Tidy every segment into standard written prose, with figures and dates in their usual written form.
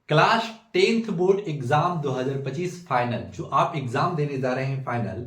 Class 10th board exam 2025 final जो आप exam देने जा रहे हैं फाइनल,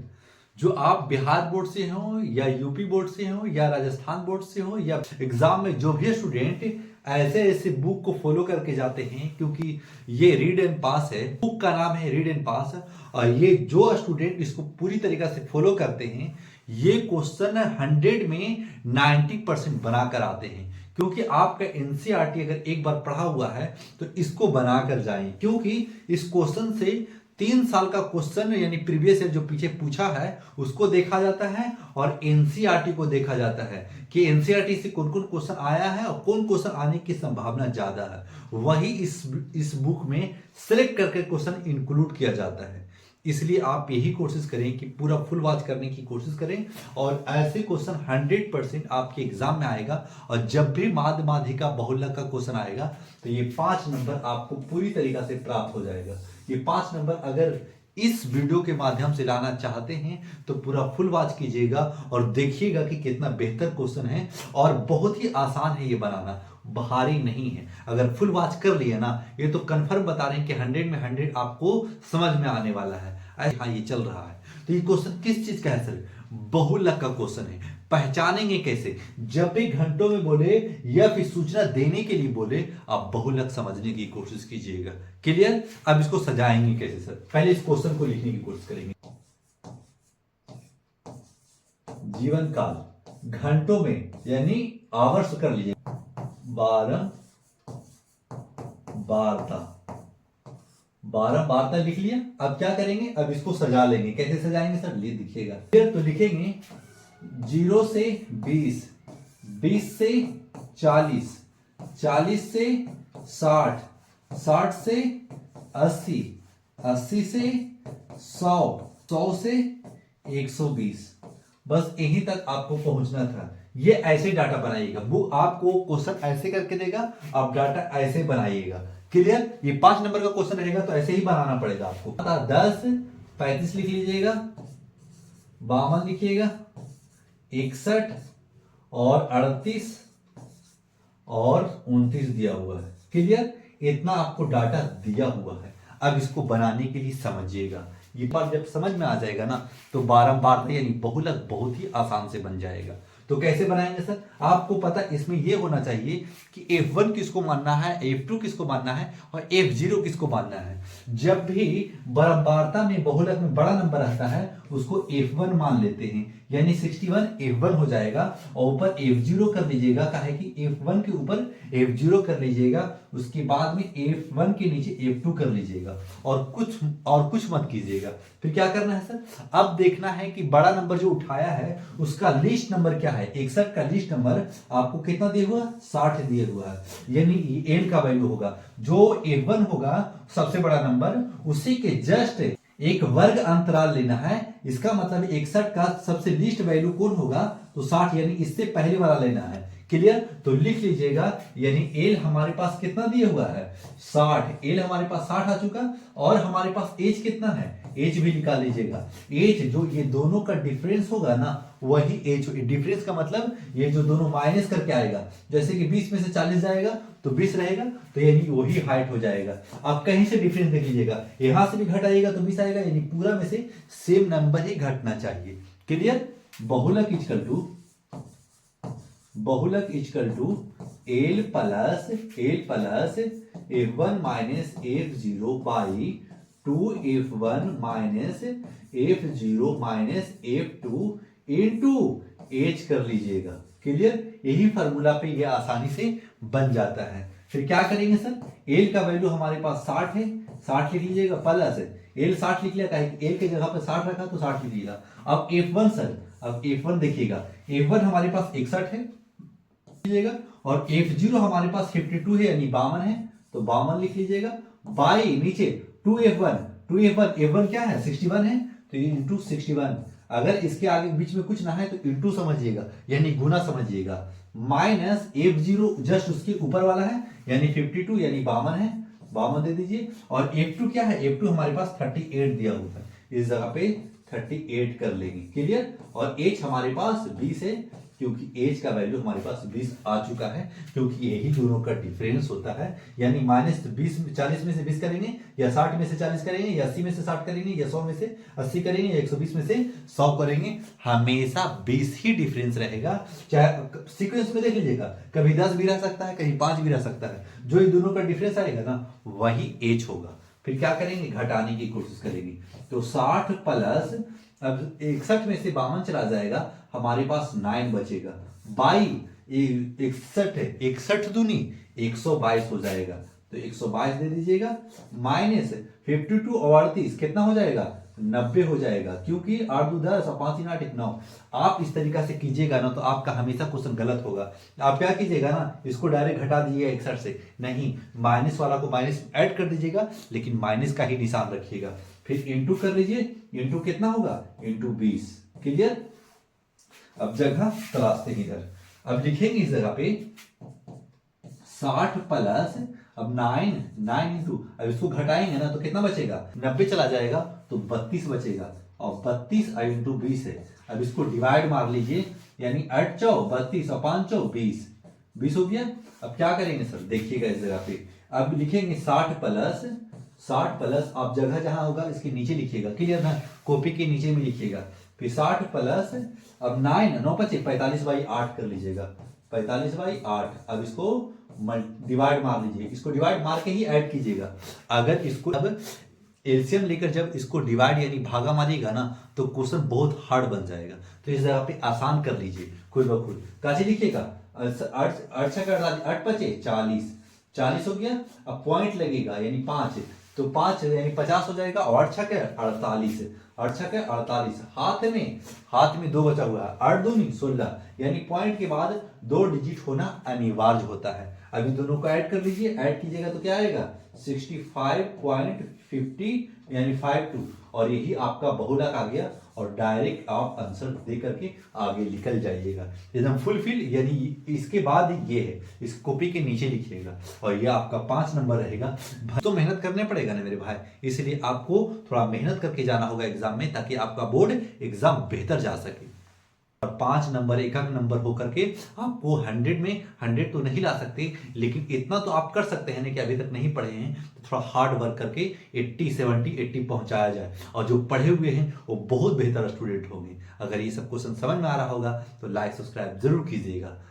जो आप बिहार बोर्ड से हो या यूपी बोर्ड से हो या राजस्थान बोर्ड से हो या एग्जाम में जो भी स्टूडेंट ऐसे ऐसे बुक को फॉलो करके जाते हैं, क्योंकि ये रीड एंड पास है, बुक का नाम है रीड एंड पास। और ये जो स्टूडेंट इसको पूरी तरीका से फॉलो करते हैं, ये क्वेश्चन 100 में 90% बनाकर आते हैं। क्योंकि आपका एनसीईआरटी अगर एक बार पढ़ा हुआ है तो इसको बनाकर जाएं, क्योंकि इस क्वेश्चन से 3 साल का क्वेश्चन यानी प्रीवियस ईयर जो पीछे पूछा है उसको देखा जाता है और एनसीईआरटी को देखा जाता है कि एनसीईआरटी से कौन कौन क्वेश्चन आया है और कौन क्वेश्चन आने की संभावना ज्यादा है, वही इस बुक में सिलेक्ट करके क्वेश्चन इंक्लूड किया जाता है। इसलिए आप यही कोशिश करें कि पूरा फुल वॉच करने की कोशिश करें और ऐसे क्वेश्चन 100% आपके एग्जाम में आएगा। और जब भी माध्य माध्यिका बहुलक का क्वेश्चन आएगा तो ये 5 नंबर आपको पूरी तरीका से प्राप्त हो जाएगा। ये 5 नंबर अगर इस वीडियो के माध्यम से लाना चाहते हैं तो पूरा फुल वॉच कीजिएगा और देखिएगा कि कितना बेहतर क्वेश्चन है और बहुत ही आसान है ये बनाना, भारी नहीं है। अगर फुल वॉच कर लिया ना, ये तो कंफर्म बता रहे हैं कि 100 में 100 आपको समझ में आने वाला है। हाँ, ये चल रहा है। तो ये क्वेश्चन किस चीज का है सर? बहुलक का क्वेश्चन है। पहचानेंगे कैसे? जब भी घंटों में बोले या फिर सूचना देने के लिए बोले, आप बहुलक समझने की कोशिश कीजिएगा। क्लियर? अब इसको सजाएंगे कैसे सर? पहले इस क्वेश्चन को लिखने की कोशिश करेंगे। जीवन काल घंटों में यानी आवर्स कर लीजिए। 12 वार्ता, 12 वार्ता लिख लिया। अब क्या करेंगे? अब इसको सजा लेंगे। कैसे सजाएंगे सर? ये दिखेगा। फिर तो लिखेंगे 0 से 20, 20 से 40, 40 से 60, 60 से 80, 80 से 100, 100 से 120। बस यहीं तक आपको पहुंचना था। ये ऐसे डाटा बनाइएगा, वो आपको क्वेश्चन ऐसे करके देगा, आप डाटा ऐसे बनाइएगा। क्लियर? ये 5 नंबर का क्वेश्चन रहेगा तो ऐसे ही बनाना पड़ेगा आपको। 10, 35 लिख लीजिएगा, 52 लिखिएगा, 61 और 38 और 29 दिया हुआ है। क्लियर? इतना आपको डाटा दिया हुआ है। अब इसको बनाने के लिए समझिएगा। ये बात जब समझ में आ जाएगा ना तो बारंबार यानी बहुलक बहुत ही आसान से बन जाएगा। तो कैसे बनाएंगे सर? आपको पता इसमें यह होना चाहिए कि F1 किसको मानना है, F2 किसको मानना है और F0 किसको मानना है। जब भी बारंबारता में बहुलक में बड़ा नंबर आता है उसको F1 मान लेते हैं, यानी 61 F1 हो जाएगा और ऊपर F0 कर लीजिएगा। काहे कि F1 के ऊपर F0 कर लीजिएगा, उसके बाद में F1 के नीचे F2 कर लीजिएगा और कुछ मत कीजिएगा। फिर क्या करना है सर? अब देखना है कि बड़ा नंबर जो उठाया है उसका लिस्ट नंबर क्या है। 61 का लिस्ट नंबर आपको कितना दिया हुआ? 60 दिया हुआ है, यानी n का वैल्यू होगा। जो F1 होगा सबसे बड़ा नंबर, उसी के जस्ट एक वर्ग अंतराल लेना है। इसका मतलब 61 का सबसे लीस्ट वैल्यू कौन होगा? तो 60, यानी इससे पहले वाला लेना है। क्लियर? तो लिख लीजिएगा, यानी एल हमारे पास कितना दिया हुआ है? 60। एल हमारे पास 60 आ चुका और हमारे पास एज कितना है? एज भी निकाल लीजिएगा। एज जो ये दोनों का डिफरेंस होगा ना, वही एज। डिफरेंस का मतलब ये जो दोनों माइनस करके आएगा, जैसे कि 20 में से 40 जाएगा तो 20 रहेगा, तो यानी वही हाइट हो जाएगा। आप कहीं से डिफरेंस देख लीजिएगा, यहां से भी घट आएगा तो 20 आएगा, यानी पूरा में से सेम नंबर ही घटना चाहिए। क्लियर? बहुलक equal to L plus F1 minus F0 by 2F1 minus F0 minus F2 into H कर लीजिएगा। क्लियर? यही फार्मूला पे ये आसानी से बन जाता है। फिर क्या करेंगे सर? एल का वैल्यू हमारे पास 60 है, 60 लिख लीजिएगा, प्लस एल 60 लिख लिया, एल के जगह पर 60 रखा तो 60 लिख लीजिएगा। अब F1 सर, अब F1 देखिएगा, F1 हमारे पास 61 है लीजिएगा और F0 हमारे पास 52 है यानी 52 है, तो 52 लिख लीजिएगा, बाई नीचे 2F1 F1 क्या है? 61 है, तो ये इंटू 61। अगर इसके आगे बीच में कुछ ना है तो इंटू समझिएगा, यानी गुना समझिएगा, माइनस F0 जस्ट उसके ऊपर वाला है यानी 52 यानी 52 है, 52 दे दीजिए। और F2 क्या है? F2 हमारे पास 38 दिया हुआ है, इस जगह पे 38 कर लेंगे। क्लियर? और एच हमारे पास 20 है, क्योंकि एज का वैल्यू हमारे पास 20 आ चुका है, क्योंकि यही दोनों का डिफरेंस होता है। यानी -40 में से 20 करेंगे, या 60 में से 40 करेंगे, या 80 में से 60 करेंगे, या 100 में से 80 करेंगे, या 120 में से 100 करेंगे, हमेशा 20 ही डिफरेंस रहेगा। चाहे सीक्वेंस में देख लीजिएगा, कभी 10 भी रह सकता है, कहीं 5 भी रह सकता है। जो इन दोनों का डिफरेंस आएगा ना, वही एज होगा। फिर क्या करेंगे, घटाने की कोशिश करेंगे। तो 60 प्लस, अब 61 में से 52 चला जाएगा, हमारे पास 9 बचेगा। 61 है, 61 दूनी 122 हो जाएगा, तो 122 दे दीजिएगा। माइनस 52 और 38 कितना हो जाएगा, 90 हो जाएगा, क्योंकि 8 2 10 और 5 3 8 1 9। आप इस तरीका से कीजिएगा ना, तो आपका हमेशा क्वेश्चन गलत होगा। आप क्या कीजिएगा ना, इसको डायरेक्ट घटा दीजिएगा 61 से, नहीं, माइनस वाला को माइनस ऐड कर दीजिएगा, लेकिन माइनस का ही निशान रखिएगा। फिर इंटू कर लीजिए, इंटू कितना होगा, इंटू 20। क्लियर। अब जगह तलाशते हैं इधर। अब लिखेंगे इस जगह पे 60 प्लस, अब 9 इंटू, अब इसको घटाएंगे ना तो कितना बचेगा, 90 चला जाएगा, तो 32 बचेगा, और 32 इंटू 20 है। अब इसको डिवाइड मार लीजिए, यानी 8 चौ 32 और 5 चौ 20, 20 हो गया। अब क्या करेंगे सर, देखिएगा इस जगह पे, अब लिखेंगे 60 प्लस, आप जगह जहां होगा इसके नीचे लिखिएगा, क्लियर ना, कॉपी के नीचे में लिखिएगा। फिर 60 प्लस, अब 9 बचे 45/8 कर लीजिएगा, 45/8। अब इसको डिवाइड मार लीजिए, इसको डिवाइड मार के ही ऐड कीजिएगा। अगर इसको अब एलसीएम लेकर जब इसको डिवाइड यानी भागा मारिएगा ना, तो क्वेश्चन बहुत हार्ड बन जाएगा। तो इस जगह पे आसान कर लीजिए खुद ब खुद। कैसे लिखिएगा, 8 बचे 40 हो गया। अब पॉइंट लगेगा यानी 5, तो 5 यानी 50 हो जाएगा, और 8 छके 48, 8 छके 48। हाथ में 2 बचा हुआ है, 8 दूनी 16, यानी पॉइंट के बाद 2 डिजिट होना अनिवार्य होता है। अभी दोनों को ऐड कर लीजिए, ऐड कीजिएगा तो क्या आएगा, 65.50 यानी 52, और यही आपका बहुलक आ गया। और डायरेक्ट आप आंसर दे करके आगे निकल जाइएगा एकदम फुलफिल। यानी इसके बाद ये है, इस कॉपी के नीचे लिखिएगा, और ये आपका 5 नंबर रहेगा। तो मेहनत करने पड़ेगा ना मेरे भाई, इसलिए आपको थोड़ा मेहनत करके जाना होगा एग्जाम में, ताकि आपका बोर्ड एग्जाम बेहतर जा सके। और 5 नंबर, एक नंबर होकर के आपको 100 में 100 तो नहीं ला सकते, लेकिन इतना तो आप कर सकते हैं ना कि अभी तक नहीं पढ़े हैं तो थोड़ा हार्ड वर्क करके 80 70 80 पहुंचाया जाए। और जो पढ़े हुए हैं वो बहुत बेहतर स्टूडेंट होंगे। अगर ये सब क्वेश्चन समझ में आ रहा होगा तो लाइक सब्सक्राइब जरूर कीजिएगा।